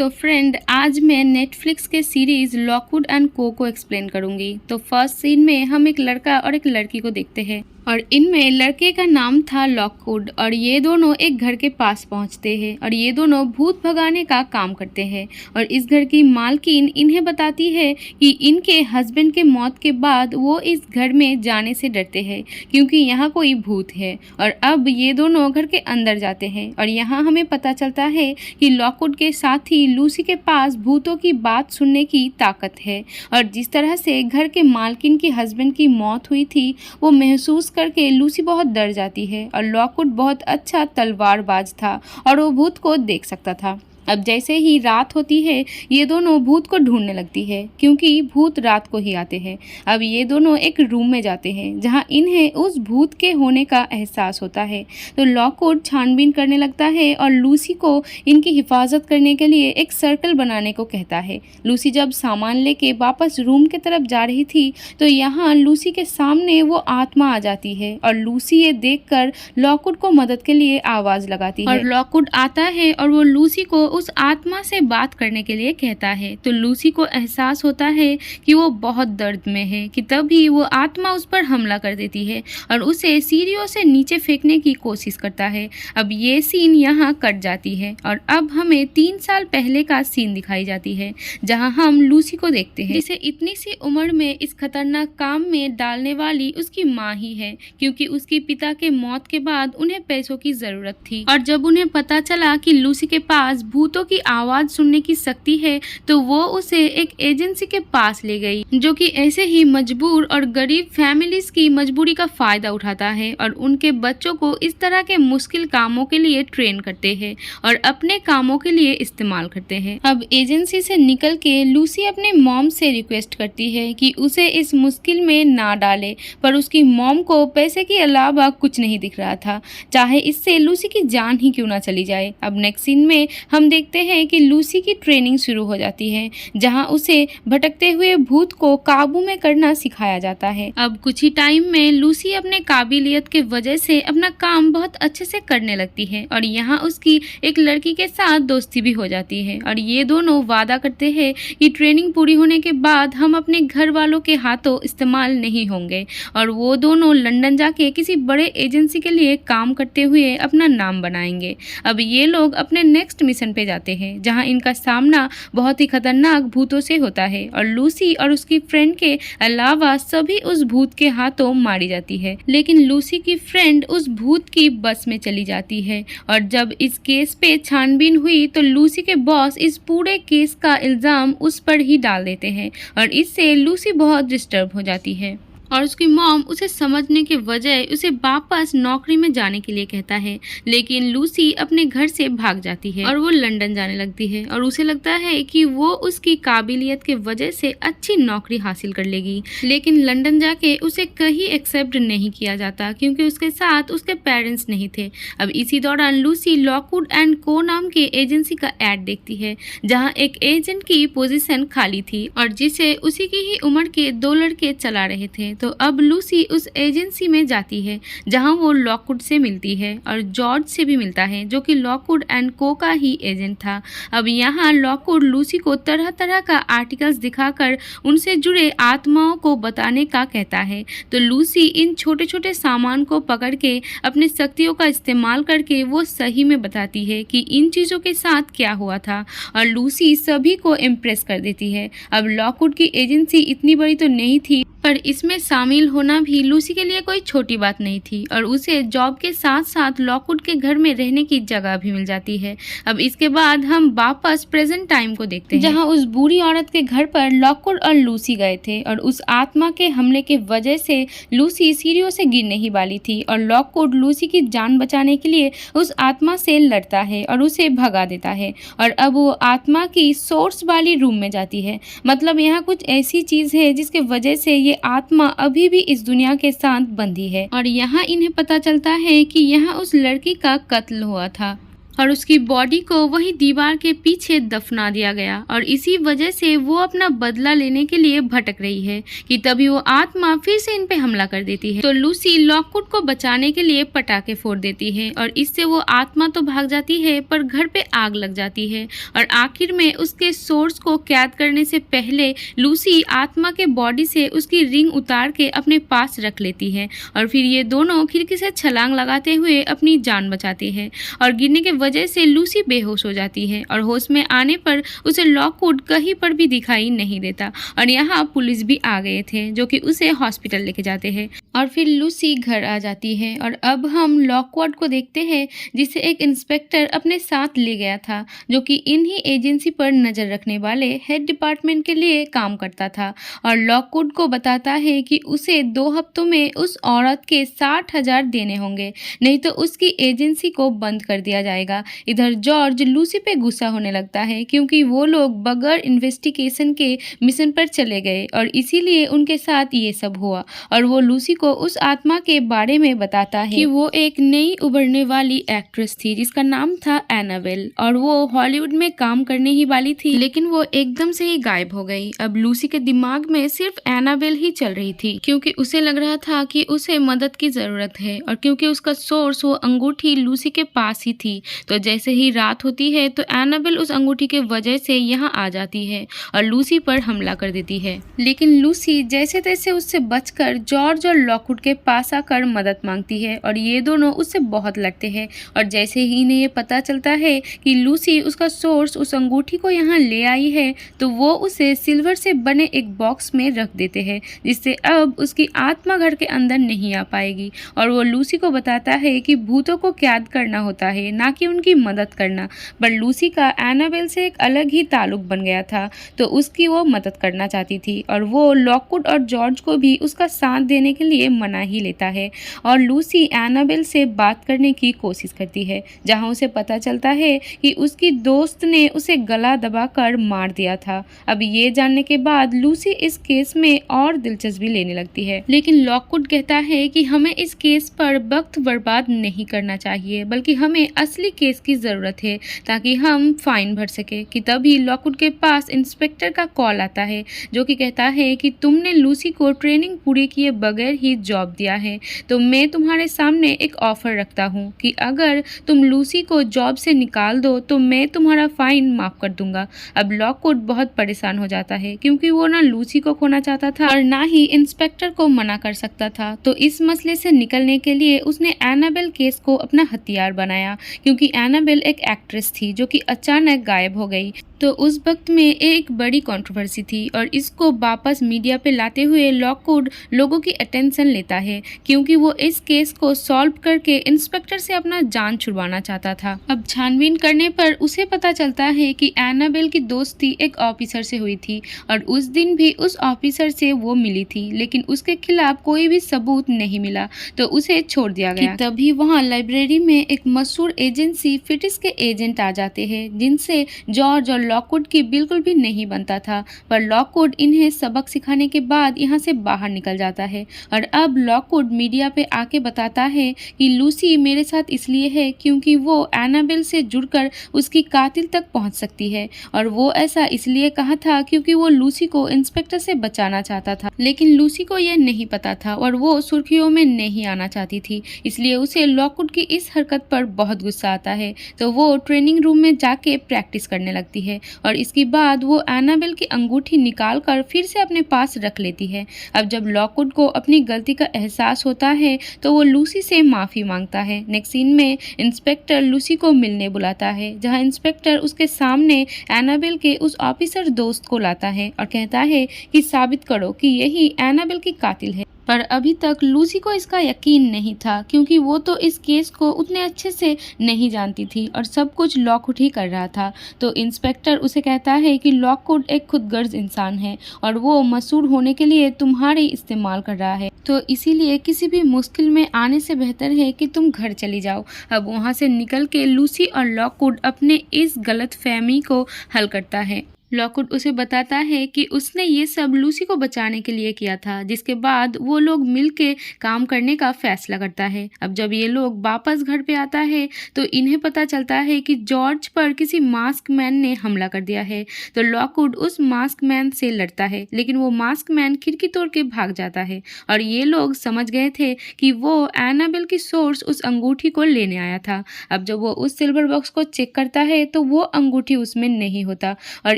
तो फ्रेंड, आज मैं नेटफ्लिक्स के सीरीज लॉकवुड एंड को एक्सप्लेन करूंगी। तो फर्स्ट सीन में हम एक लड़का और एक लड़की को देखते हैं और इनमें लड़के का नाम था लॉकवुड और ये दोनों एक घर के पास पहुंचते हैं और ये दोनों भूत भगाने का काम करते हैं। और इस घर की मालकिन इन्हें बताती है कि इनके हस्बैंड के मौत के बाद वो इस घर में जाने से डरते हैं क्योंकि यहाँ कोई भूत है। और अब ये दोनों घर के अंदर जाते हैं और यहाँ हमें पता चलता है कि लॉकवुड के साथ ही लूसी के पास भूतों की बात सुनने की ताकत है। और जिस तरह से घर के मालकिन के हस्बैंड की मौत हुई थी वो महसूस करके लूसी बहुत डर जाती है। और लॉकवुड बहुत अच्छा तलवारबाज था और वो भूत को देख सकता था। अब जैसे ही रात होती है ये दोनों भूत को ढूंढने लगती है क्योंकि भूत रात को ही आते हैं। अब ये दोनों एक रूम में जाते हैं जहां इन्हें उस भूत के होने का एहसास होता है। तो लॉकवुड छानबीन करने लगता है और लूसी को इनकी हिफाजत करने के लिए एक सर्कल बनाने को कहता है। लूसी जब सामान लेके वापस रूम की तरफ जा रही थी तो यहाँ लूसी के सामने वो आत्मा आ जाती है और लूसी ये देखकर लॉकवुड को मदद के लिए आवाज लगाती है और लॉकवुड आता है और वो लूसी को उस आत्मा से बात करने के लिए कहता है। तो लूसी को एहसास होता है कि वो बहुत दर्द में है कि तभी वो आत्मा उस पर हमला कर देती है और उसे सीढ़ियों से नीचे फेंकने की कोशिश करता है। अब ये सीन यहाँ कट जाती है और अब हमें 3 साल पहले का सीन दिखाई जाती है जहाँ हम लूसी को देखते हैं जिसे इतनी सी उम्र में इस खतरनाक काम में डालने वाली उसकी माँ ही है क्योंकि उसकी पिता के मौत के बाद उन्हें पैसों की जरूरत थी। और जब उन्हें पता चला कि लूसी के पास भूतों की आवाज सुनने की शक्ति है तो वो उसे एक एजेंसी के पास ले गई जो कि ऐसे ही मजबूर और गरीब फैमिलीज की मजबूरी का फायदा उठाता है और उनके बच्चों को इस तरह के मुश्किल कामों के लिए ट्रेन करते हैं और अपने कामों के लिए इस्तेमाल करते हैं। अब एजेंसी से निकल के लूसी अपने मॉम से रिक्वेस्ट करती है कि उसे इस मुश्किल में ना डाले, पर उसकी मॉम को पैसे के अलावा कुछ नहीं दिख रहा था, चाहे इससे लूसी की जान ही क्यों ना चली जाए। अब नेक्स्ट सीन में हम देखते हैं कि लूसी की ट्रेनिंग शुरू हो जाती है जहां उसे भटकते हुए भूत को काबू में करना सिखाया जाता है। अब कुछ ही टाइम में लूसी अपने काबिलियत के वजह से अपना काम बहुत अच्छे से करने लगती है और यहाँ उसकी एक लड़की के साथ दोस्ती भी हो जाती है और ये दोनों वादा करते हैं कि ट्रेनिंग पूरी होने के बाद हम अपने घर वालों के हाथों इस्तेमाल नहीं होंगे। और वो दोनों लंदन जाके किसी बड़े एजेंसी के लिए काम करते हुए अपना नाम बनाएंगे। अब ये लोग अपने नेक्स्ट मिशन पे जाते हैं जहां इनका सामना बहुत ही खतरनाक भूतों से होता है और लूसी और उसकी फ्रेंड के अलावा सभी उस भूत के हाथों मारी जाती है। लेकिन लूसी की फ्रेंड उस भूत की बस में चली जाती है और जब इस केस पे छानबीन हुई तो लूसी के बॉस इस पूरे केस का इल्जाम उस पर ही डाल देते हैं और इससे लूसी बहुत डिस्टर्ब हो जाती है और उसकी मॉम उसे समझने के बजाय उसे वापस नौकरी में जाने के लिए कहता है। लेकिन लूसी अपने घर से भाग जाती है और वो लंदन जाने लगती है और उसे लगता है कि वो उसकी काबिलियत के वजह से अच्छी नौकरी हासिल कर लेगी। लेकिन लंदन जाके उसे कहीं एक्सेप्ट नहीं किया जाता क्योंकि उसके साथ उसके पेरेंट्स नहीं थे। अब इसी दौरान लूसी लॉकवुड एंड को नाम के एजेंसी का एड देखती है जहाँ एक एजेंट की पोजीशन खाली थी और जिसे उसी की ही उम्र के 2 लड़के चला रहे थे। तो अब लूसी उस एजेंसी में जाती है जहां वो लॉकवुड से मिलती है और जॉर्ज से भी मिलता है जो कि लॉकवुड एंड को का ही एजेंट था। अब यहाँ लॉकवुड लूसी को तरह तरह का आर्टिकल्स दिखाकर उनसे जुड़े आत्माओं को बताने का कहता है। तो लूसी इन छोटे छोटे सामान को पकड़ के अपने शक्तियों का इस्तेमाल करके वो सही में बताती है कि इन चीज़ों के साथ क्या हुआ था और लूसी सभी को इम्प्रेस कर देती है। अब लॉकवुड की एजेंसी इतनी बड़ी तो नहीं थी पर इसमें शामिल होना भी लूसी के लिए कोई छोटी बात नहीं थी और उसे जॉब के साथ साथ लॉकवुड के घर में रहने की जगह भी मिल जाती है। अब इसके बाद हम वापस प्रेजेंट टाइम को देखते हैं जहां उस बुरी औरत के घर पर लॉकवुड और लूसी गए थे और उस आत्मा के हमले के वजह से लूसी सीढ़ियों से गिरने ही वाली थी और लॉकवुड लूसी की जान बचाने के लिए उस आत्मा से लड़ता है और उसे भगा देता है और अब वो आत्मा की सोर्स वाली रूम में जाती है। मतलब यहाँ कुछ ऐसी चीज है जिसके वजह से ये आत्मा अभी भी इस दुनिया के साथ बंधी है और यहाँ इन्हें पता चलता है कि यहाँ उस लड़की का कत्ल हुआ था और उसकी बॉडी को वही दीवार के पीछे दफना दिया गया और इसी वजह से वो अपना बदला लेने के लिए भटक रही है कि तभी वो आत्मा फिर से इन पे हमला कर देती है। तो लूसी लॉकवुड को बचाने के लिए पटाखे फोड़ देती है और इससे वो आत्मा तो भाग जाती है पर घर पे आग लग जाती है और आखिर में उसके सोर्स को कैद करने से पहले लूसी आत्मा के बॉडी से उसकी रिंग उतार के अपने पास रख लेती है और फिर ये दोनों खिड़की से छलांग लगाते हुए अपनी जान बचाते हैं और गिरने के वजह से लूसी बेहोश हो जाती है और होश में आने पर उसे लॉकवुड कहीं पर भी दिखाई नहीं देता और यहाँ पुलिस भी आ गए थे जो कि उसे हॉस्पिटल लेके जाते हैं और फिर लूसी घर आ जाती है। और अब हम लॉकवुड को देखते हैं जिसे एक इंस्पेक्टर अपने साथ ले गया था जो कि इन्हीं एजेंसी पर नजर रखने वाले हेड डिपार्टमेंट के लिए काम करता था और लॉकवुड को बताता है कि उसे 2 हफ्तों में उस औरत के 60,000 देने होंगे, नहीं तो उसकी एजेंसी को बंद कर दिया जाएगा। इधर जॉर्ज लूसी पे गुस्सा होने लगता है क्योंकि वो लोग बगैर इन्वेस्टिगेशन के मिशन पर चले गए और इसीलिए उनके साथ ये सब हुआ और वो लूसी को उस आत्मा के बारे में बताता है कि वो एक नई उभरने वाली एक्ट्रेस थी जिसका नाम था एनाबेल और वो हॉलीवुड में काम करने ही वाली थी, लेकिन वो एकदम से ही गायब हो गई। अब लूसी के दिमाग में सिर्फ एनाबेल ही चल रही थी क्योंकि उसे लग रहा था कि उसे मदद की जरूरत है और क्योंकि उसका सोर्स वो अंगूठी लूसी के पास ही थी। तो जैसे ही रात होती है तो एनाबेल उस अंगूठी के वजह से यहाँ आ जाती है और लूसी पर हमला कर देती है, लेकिन लूसी जैसे तैसे उससे बचकर जॉर्ज और लॉकवुड के पास आकर मदद मांगती है और ये दोनों उससे बहुत लड़ते हैं और जैसे ही इन्हें ये पता चलता है कि लूसी उसका सोर्स उस अंगूठी को यहाँ ले आई है तो वो उसे सिल्वर से बने एक बॉक्स में रख देते हैं जिससे अब उसकी आत्मा घर के अंदर नहीं आ पाएगी और वो लूसी को बताता है कि भूतों को कैद करना होता है ना कि उनकी मदद करना। पर लूसी का एनाबेल से एक अलग ही ताल्लुक बन गया था तो उसकी वो मदद करना चाहती थी और वो लॉकवुड और जॉर्ज को भी उसका साथ देने के लिए मना ही लेता है और लूसी एनाबेल से बात करने की कोशिश करती है जहां उसे पता चलता है कि उसकी दोस्त ने उसे गला दबाकर मार दिया था। अब ये जानने के बाद लूसी इस केस में और दिलचस्पी लेने लगती है, लेकिन लॉकवुड कहता है कि हमें इस केस पर वक्त बर्बाद नहीं करना चाहिए बल्कि हमें असली केस की जरूरत है ताकि हम फाइन भर सके। कि तभी लॉकवुड के पास इंस्पेक्टर का कॉल आता है जो कि कहता है कि तुमने लूसी को ट्रेनिंग पूरी किए बगैर ही जॉब दिया है तो मैं तुम्हारे सामने एक ऑफर रखता हूँ कि अगर तुम लूसी को जॉब से निकाल दो तो मैं तुम्हारा फाइन माफ कर दूंगा। अब लॉकवुड बहुत परेशान हो जाता है क्योंकि वो ना लूसी को खोना चाहता था और ना ही इंस्पेक्टर को मना कर सकता था। तो इस मसले से निकलने के लिए उसने एनाबेल केस को अपना हथियार बनाया क्योंकि एनाबेल एक एक्ट्रेस थी जो कि अचानक गायब हो गई। तो उस वक्त में एक बड़ी कंट्रोवर्सी थी और इसको वापस मीडिया पे लाते हुए लॉकवुड लोगों की अटेंशन लेता है क्योंकि वो इस केस को सॉल्व करके इंस्पेक्टर से अपना जान छुड़वाना चाहता था। अब छानबीन करने पर उसे पता चलता है कि एनाबेल की दोस्ती एक ऑफिसर से हुई थी और उस दिन भी उस ऑफिसर से वो मिली थी लेकिन उसके खिलाफ कोई भी सबूत नहीं मिला तो उसे छोड़ दिया गया। तभी वहाँ लाइब्रेरी में एक मशहूर एजेंसी फिटिस के एजेंट आ जाते हैं जिनसे जॉर्ज और लॉकवुड की बिल्कुल भी नहीं बनता था, पर लॉकवुड इन्हें सबक सिखाने के बाद यहाँ से बाहर निकल जाता है और अब लॉकवुड मीडिया पे आके बताता है कि लूसी मेरे साथ इसलिए है क्योंकि वो एनाबेल से जुड़कर उसकी कातिल तक पहुंच सकती है और वो ऐसा इसलिए कहा था क्योंकि वो लूसी को इंस्पेक्टर से बचाना चाहता था, लेकिन लूसी को यह नहीं पता था और वो सुर्खियों में नहीं आना चाहती थी, इसलिए उसे लॉकवुड की इस हरकत पर बहुत गुस्सा आता है। तो वो ट्रेनिंग रूम में जाके प्रैक्टिस करने लगती है और इसके बाद वो एनाबेल की अंगूठी निकाल कर फिर से अपने पास रख लेती है। अब जब लॉकवुड को अपनी गलती का एहसास होता है तो वो लूसी से माफी मांगता है। नेक्स्ट सीन में इंस्पेक्टर लूसी को मिलने बुलाता है जहां इंस्पेक्टर उसके सामने एनाबेल के उस ऑफिसर दोस्त को लाता है और कहता है कि साबित करो कि यही एनाबेल की कातिल है। पर अभी तक लूसी को इसका यकीन नहीं था क्योंकि वो तो इस केस को उतने अच्छे से नहीं जानती थी और सब कुछ लॉकवुड ही कर रहा था। तो इंस्पेक्टर उसे कहता है कि लॉकवुड एक खुदगर्ज इंसान है और वो मशहूर होने के लिए तुम्हारे इस्तेमाल कर रहा है, तो इसीलिए किसी भी मुश्किल में आने से बेहतर है कि तुम घर चली जाओ। अब वहाँ से निकल के लूसी और लॉकवुड अपने इस गलत फहमी को हल करता है। लॉकवुड उसे बताता है कि उसने ये सब लूसी को बचाने के लिए किया था, जिसके बाद वो लोग मिलके काम करने का फैसला करता है। अब जब ये लोग वापस घर पे आता है तो इन्हें पता चलता है कि जॉर्ज पर किसी मास्क मैन ने हमला कर दिया है। तो लॉकवुड उस मास्क मैन से लड़ता है, लेकिन वो मास्क मैन खिड़की तोड़ के भाग जाता है और ये लोग समझ गए थे कि वो एनाबेल की सोर्स उस अंगूठी को लेने आया था। अब जब वो उस सिल्वर बॉक्स को चेक करता है तो वो अंगूठी उसमें नहीं होता और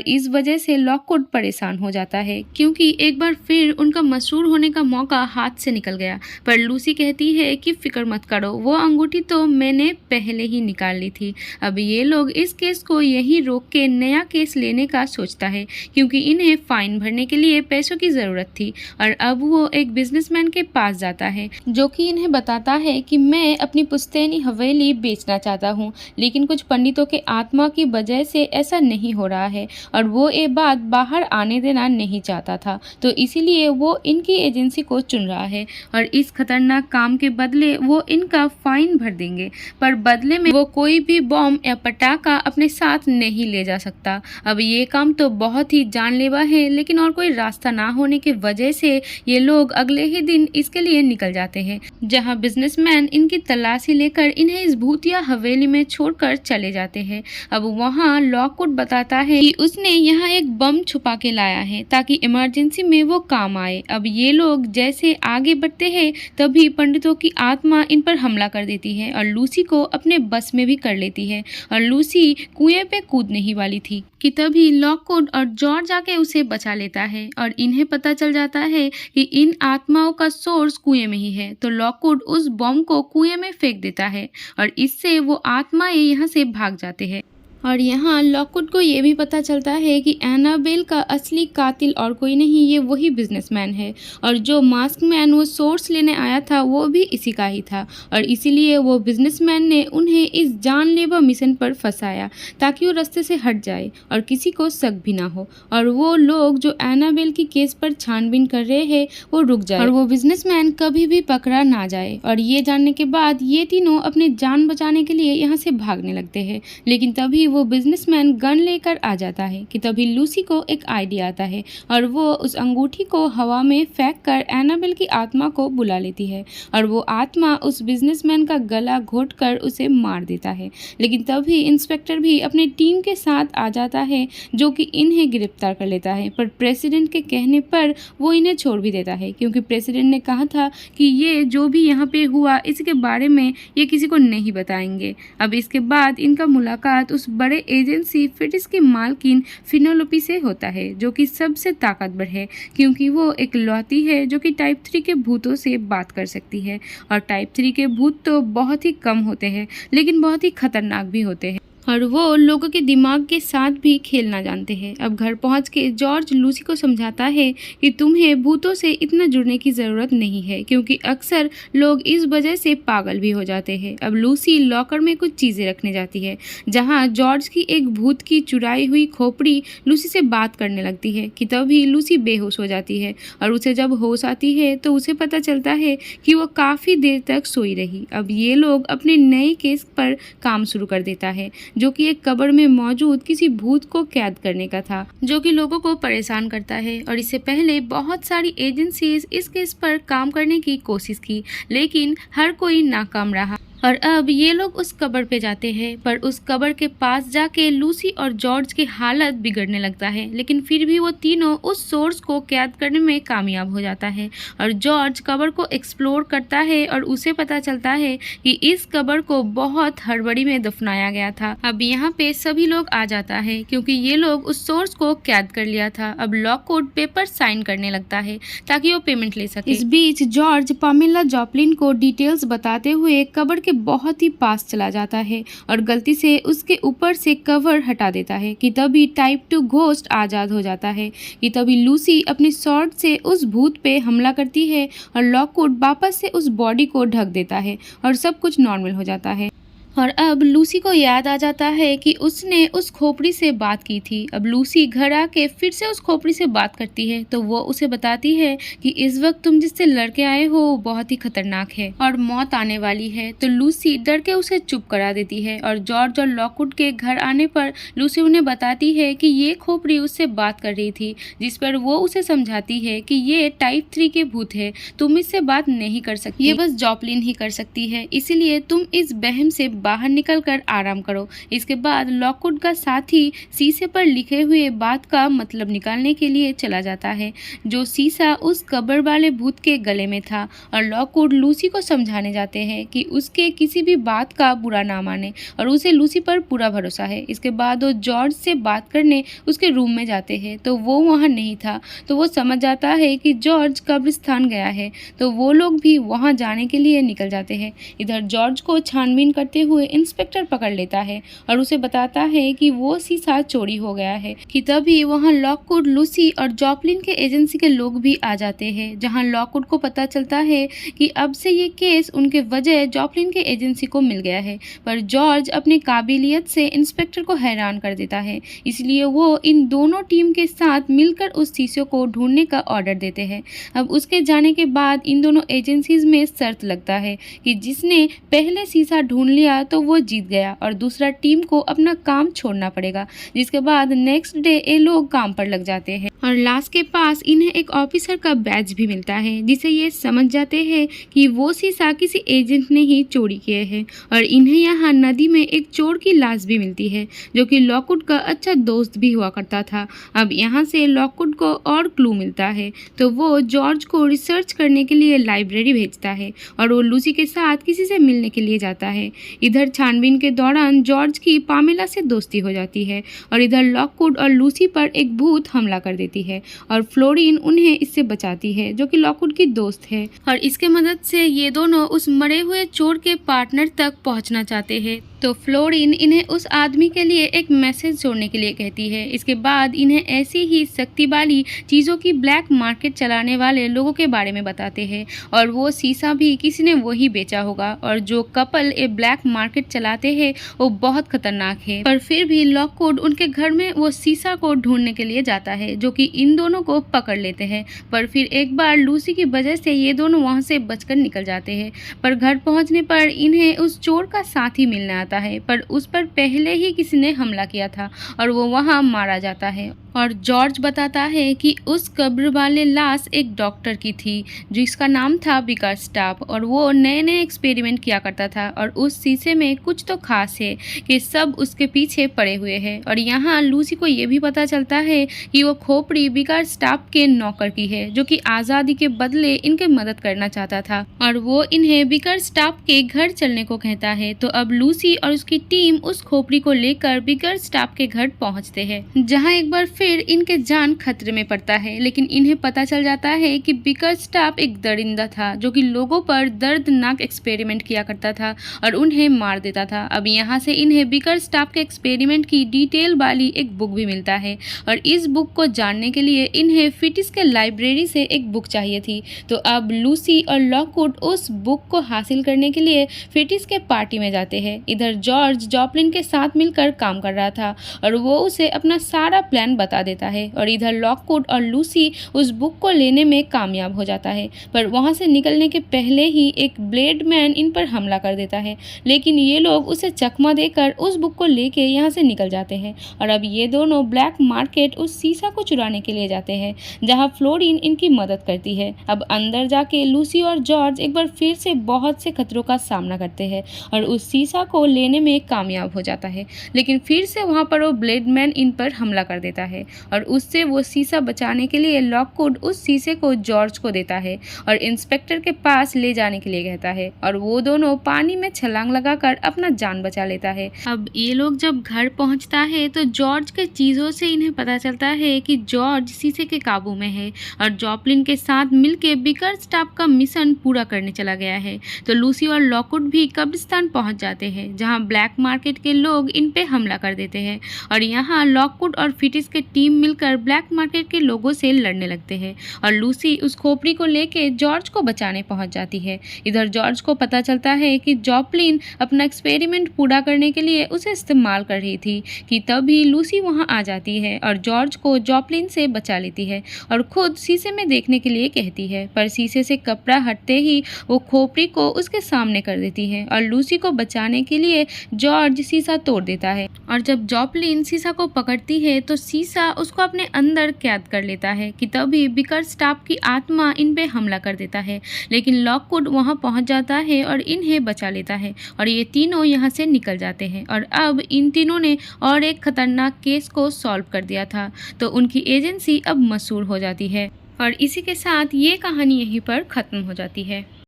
इस वजह से लॉकवुड परेशान हो जाता है, क्योंकि एक बार फिर उनका मशहूर होने का मौका हाथ से निकल गया। पर लूसी कहती है कि फिक्र मत करो, वो अंगूठी तो मैंने पहले ही निकाल ली थी। अब ये लोग इस केस को यहीं रोक के नया केस लेने का सोचता है, क्योंकि इन्हें फाइन भरने के लिए पैसों की जरूरत थी। और अब वो एक बिजनेसमैन के पास जाता है जो कि इन्हें बताता है कि मैं अपनी पुश्तैनी हवेली बेचना चाहता हूँ, लेकिन कुछ पंडितों के आत्मा की वजह से ऐसा नहीं हो रहा है और वो ये बात बाहर आने देना नहीं चाहता था, तो इसीलिए वो इनकी एजेंसी को चुन रहा है और इस खतरनाक काम के बदले वो इनका फाइन भर देंगे, पर बदले में वो कोई भी बॉम्ब या पटाखा अपने साथ नहीं ले जा सकता। अब ये काम तो बहुत ही जानलेवा है, लेकिन और कोई रास्ता ना होने की वजह से ये लोग अगले ही दिन इसके लिए निकल जाते हैं, जहाँ बिजनेसमैन इनकी तलाशी लेकर इन्हें इस भूतिया हवेली में छोड़कर चले जाते हैं। अब वहाँ लॉकवुड बताता है कि उसने यहाँ एक बम छुपा के लाया है ताकि इमरजेंसी में वो काम आए। अब ये लोग जैसे आगे बढ़ते हैं तभी पंडितों की आत्मा इन पर हमला कर देती है और लूसी को अपने बस में भी कर लेती है और लूसी कुएं पे कूदने ही वाली थी कि तभी लॉकवुड और जॉर्ज आके उसे बचा लेता है और इन्हें पता चल जाता है कि इन आत्माओं का सोर्स कुएं में ही है। तो लॉकवुड उस बम को कुएं में फेंक देता है और इससे वो आत्माएं यहाँ से भाग जाते हैं। और यहाँ लॉकवुड को ये भी पता चलता है कि एनाबेल का असली कातिल और कोई नहीं, ये वही बिजनेसमैन है और जो मास्क मैन वो सोर्स लेने आया था वो भी इसी का ही था और इसीलिए वो बिजनेसमैन ने उन्हें इस जानलेवा मिशन पर फंसाया ताकि वो रास्ते से हट जाए और किसी को शक भी ना हो और वो लोग जो एनाबेल की केस पर छानबीन कर रहे हैं वो रुक जाए और वो बिजनेसमैन कभी भी पकड़ा ना जाए। और ये जानने के बाद ये तीनों अपने जान बचाने के लिए यहाँ से भागने लगते हैं, लेकिन तभी वो बिजनेसमैन गन लेकर आ जाता है कि तभी लूसी को एक आइडिया आता है और वो उस अंगूठी को हवा में फेंक कर एनाबेल की आत्मा को बुला लेती है और वो आत्मा उस बिजनेसमैन का गला घोंटकर उसे मार देता है। लेकिन तभी इंस्पेक्टर भी अपनी टीम के साथ आ जाता है जो कि इन्हें गिरफ्तार कर लेता है, पर प्रेसिडेंट के कहने पर वो इन्हें छोड़ भी देता है, क्योंकि प्रेसिडेंट ने कहा था कि ये जो भी यहाँ पे हुआ इसके बारे में ये किसी को नहीं बताएंगे। अब इसके बाद इनका मुलाकात उस बड़े एजेंसी फिटिस की मालकिन फिनोलोपी से होता है, जो कि सबसे ताकतवर है क्योंकि वो एक लौती है जो कि टाइप 3 के भूतों से बात कर सकती है और टाइप 3 के भूत तो बहुत ही कम होते हैं लेकिन बहुत ही खतरनाक भी होते हैं और वो लोगों के दिमाग के साथ भी खेलना जानते हैं। अब घर पहुंच के जॉर्ज लूसी को समझाता है कि तुम्हें भूतों से इतना जुड़ने की ज़रूरत नहीं है, क्योंकि अक्सर लोग इस वजह से पागल भी हो जाते हैं। अब लूसी लॉकर में कुछ चीज़ें रखने जाती है, जहां जॉर्ज की एक भूत की चुराई हुई खोपड़ी लूसी से बात करने लगती है कि तभी लूसी बेहोश हो जाती है और उसे जब होश आती है तो उसे पता चलता है कि वो काफ़ी देर तक सोई रही। अब ये लोग अपने नए केस पर काम शुरू कर देता है जो कि एक कब्र में मौजूद किसी भूत को कैद करने का था, जो कि लोगों को परेशान करता है। और इससे पहले बहुत सारी एजेंसीज इस केस पर काम करने की कोशिश की, लेकिन हर कोई नाकाम रहा। और अब ये लोग उस कब्र पे जाते हैं, पर उस कब्र के पास जाके लूसी और जॉर्ज की हालत बिगड़ने लगता है, लेकिन फिर भी वो तीनों उस सोर्स को कैद करने में कामयाब हो जाता है। और जॉर्ज कब्र को एक्सप्लोर करता है और उसे पता चलता है कि इस कब्र को बहुत हड़बड़ी में दफनाया गया था। अब यहाँ पे सभी लोग आ जाता है क्योंकि ये लोग उस सोर्स को कैद कर लिया था। अब लॉकवुड पेपर साइन करने लगता है ताकि वो पेमेंट ले सके। इस बीच जॉर्ज पामेला जॉपलिन को डिटेल्स बताते हुए कब्र के बहुत ही पास चला जाता है और गलती से उसके ऊपर से कवर हटा देता है कि तभी टाइप 2 घोस्ट आजाद हो जाता है कि तभी लूसी अपने स्वॉर्ड से उस भूत पे हमला करती है और लॉकवुड वापस से उस बॉडी को ढक देता है और सब कुछ नॉर्मल हो जाता है। और अब लूसी को याद आ जाता है कि उसने उस खोपड़ी से बात की थी। अब लूसी घर आके फिर से उस खोपड़ी से बात करती है तो वो उसे बताती है कि इस वक्त तुम जिससे लड़के आए हो वो बहुत ही खतरनाक है और मौत आने वाली है। तो लूसी डर के उसे चुप करा देती है और जॉर्ज और लॉकवुड के घर आने पर लूसी उन्हें बताती है कि ये खोपड़ी उससे बात कर रही थी, जिस पर वो उसे समझाती है कि ये टाइप 3 के भूत है, तुम इससे बात नहीं कर सकती, ये बस जॉपलिन ही कर सकती है, इसीलिए तुम इस बहम से बाहर निकलकर आराम करो। इसके बाद लॉकवुड का साथी शीशे पर लिखे हुए बात का मतलब निकालने के लिए चला जाता है, जो शीशा उस कब्र वाले भूत के गले में था। और लॉकवुड लूसी को समझाने जाते हैं कि उसके किसी भी बात का बुरा ना माने और उसे लूसी पर पूरा भरोसा है। इसके बाद वो जॉर्ज से बात करने उसके रूम में जाते हैं तो वो वहाँ नहीं था, तो वो समझ जाता है कि जॉर्ज कब्रिस्तान गया है, तो वो लोग भी वहाँ जाने के लिए निकल जाते हैं। इधर जॉर्ज को छानबीन करते हुए इंस्पेक्टर पकड़ लेता है और उसे बताता है कि वो शीशा चोरी हो गया है कि तभी वहाँ लॉकवुड, लूसी और जॉपलिन के एजेंसी के लोग भी आ जाते हैं, जहाँ लॉकवुड को पता चलता है कि अब से ये केस उनके वजह जॉपलिन के एजेंसी को मिल गया है। पर जॉर्ज अपनी काबिलियत से इंस्पेक्टर को हैरान कर देता है, इसलिए वो इन दोनों टीम के साथ मिलकर उस शीशे को ढूंढने का ऑर्डर देते हैं। अब उसके जाने के बाद इन दोनों एजेंसीज में शर्त लगता है कि जिसने पहले शीशा ढूंढ लिया तो वो जीत गया और दूसरा टीम को अपना काम छोड़ना पड़ेगा। जिसके बाद नेक्स्ट डे ये लोग काम पर लग जाते हैं और लाश के पास इन्हें एक ऑफिसर का बैज भी मिलता है, जिसे ये समझ जाते हैं कि वो शीशा किसी एजेंट ने ही चोरी किए हैं। और इन्हें यहाँ नदी में एक चोर की लाश भी मिलती है, जो कि लॉकवुड का अच्छा दोस्त भी हुआ करता था। अब यहाँ से लॉकवुड को और क्लू मिलता है, तो वो जॉर्ज को रिसर्च करने के लिए लाइब्रेरी भेजता है और वो लूसी के साथ किसी से मिलने के लिए जाता है। इधर छानबीन के दौरान जॉर्ज की पामेला से दोस्ती हो जाती है और इधर लॉकवुड और लूसी पर एक भूत हमला कर देती है और फ्लोरीन उन्हें इससे बचाती है, जो कि लॉकवुड की दोस्त है। और इसके मदद से ये दोनों उस मरे हुए चोर के पार्टनर तक पहुंचना चाहते हैं, तो फ्लोरीन इन्हें उस आदमी के लिए एक मैसेज छोड़ने के लिए कहती है। इसके बाद इन्हें ऐसी ही शक्ति वाली चीज़ों की ब्लैक मार्केट चलाने वाले लोगों के बारे में बताते हैं और वो शीशा भी किसी ने वही बेचा होगा और जो कपल ये ब्लैक मार्केट चलाते हैं वो बहुत खतरनाक है। पर फिर भी लॉकवुड उनके घर में वो शीशा को ढूंढने के लिए जाता है, जो कि इन दोनों को पकड़ लेते हैं। पर फिर एक बार लूसी की वजह से ये दोनों वहाँ से बचकर निकल जाते हैं। पर घर पहुँचने पर इन्हें उस चोर का साथी मिलने आता है, पर उस पर पहले ही किसी ने हमला किया था और वो वहाँ मारा जाता है। और जॉर्ज बताता है कि उस कब्र वाले लाश एक डॉक्टर की थी जिसका नाम था बिकरस्टाफ और वो नए नए एक्सपेरिमेंट किया करता था और उस शीशे में कुछ तो खास है कि सब उसके पीछे पड़े हुए हैं। और यहाँ लूसी को ये भी पता चलता है कि वो खोपड़ी बिकरस्टाफ के नौकर की है, जो कि आज़ादी के बदले इनके मदद करना चाहता था और वो इन्हें बिकरस्टाफ के घर चलने को कहता है। तो अब लूसी और उसकी टीम उस खोपड़ी को लेकर बिकरस्टाफ के घर पहुँचते हैं, जहाँ एक बार फिर इनके जान खतरे में पड़ता है। लेकिन इन्हें पता चल जाता है कि बिकरस्टाफ एक दरिंदा था, जो कि लोगों पर दर्दनाक एक्सपेरिमेंट किया करता था और उन्हें मार देता था। अब यहाँ से इन्हें बिकरस्टाफ के एक्सपेरिमेंट की डिटेल वाली एक बुक भी मिलता है और इस बुक को जानने के लिए इन्हें फिटिस के लाइब्रेरी से एक बुक चाहिए थी। तो अब लूसी और लॉकवुड उस बुक को हासिल करने के लिए फिटिस के पार्टी में जाते हैं। इधर जॉर्ज जॉपलिन के साथ मिलकर काम कर रहा था और वो उसे अपना सारा प्लान बता देता है और इधर लॉकवुड और लूसी उस बुक को लेने में कामयाब हो जाता है। पर वहाँ से निकलने के पहले ही एक ब्लेड मैन इन पर हमला कर देता है, लेकिन ये लोग उसे चकमा देकर उस बुक को लेके यहाँ से निकल जाते हैं। और अब ये दोनों ब्लैक मार्केट उस शीशा को चुराने के लिए जाते हैं, जहाँ फ्लोरीन इनकी मदद करती है। अब अंदर जाके लूसी और जॉर्ज एक बार फिर से बहुत से खतरों का सामना करते हैं और उस शीशा को लेने में कामयाब हो जाता है, लेकिन फिर से वहाँ पर वो ब्लेड मैन इन पर हमला कर देता है और उससे वो शीशा बचाने के लिए लॉकवुड उस शीशे को जॉर्ज को देता है और इंस्पेक्टर के पास ले जाने के लिए कहता है और वो दोनों पानी में छलांग लगाकर अपना जान बचा लेता है। अब ये लोग जब घर पहुंचता है तो जॉर्ज के चीज़ों से इन्हें पता चलता है कि जॉर्ज शीशे के काबू में है और जॉपलिन के साथ मिलकर बिकरस्टाफ का मिशन पूरा करने चला गया है। तो लूसी और लॉकवुड भी कब्रिस्तान पहुंच जाते हैं, जहां ब्लैक मार्केट के लोग इन पे हमला कर देते हैं और यहाँ लॉकवुड और फिटिस के टीम मिलकर ब्लैक मार्केट के लोगों से लड़ने लगते हैं और लूसी उस खोपड़ी को लेके जॉर्ज को बचाने पहुंच जाती है। इधर जॉर्ज को पता चलता है कि जॉपलिन अपना एक्सपेरिमेंट पूरा करने के लिए उसे इस्तेमाल कर रही थी कि तभी लूसी वहां आ जाती है और जॉर्ज को जॉपलिन से बचा लेती है और खुद शीशे में देखने के लिए कहती है, पर शीशे से कपड़ा हटते ही वो खोपड़ी को उसके सामने कर देती है और लूसी को बचाने के लिए जॉर्ज शीशा तोड़ देता है और जब जॉपलिन शीशा को पकड़ती है तो शीशा उसको अपने अंदर कैद कर लेता है कि तभी बिकर स्टाफ की आत्मा इन पे हमला कर देता है, लेकिन लॉकवुड वहां पहुंच जाता है और इन्हें बचा लेता है और ये तीनों यहाँ से निकल जाते हैं और अब इन तीनों ने और एक खतरनाक केस को सॉल्व कर दिया था, तो उनकी एजेंसी अब मशहूर हो जाती है और इसी के साथ ये कहानी यहीं पर खत्म हो जाती है।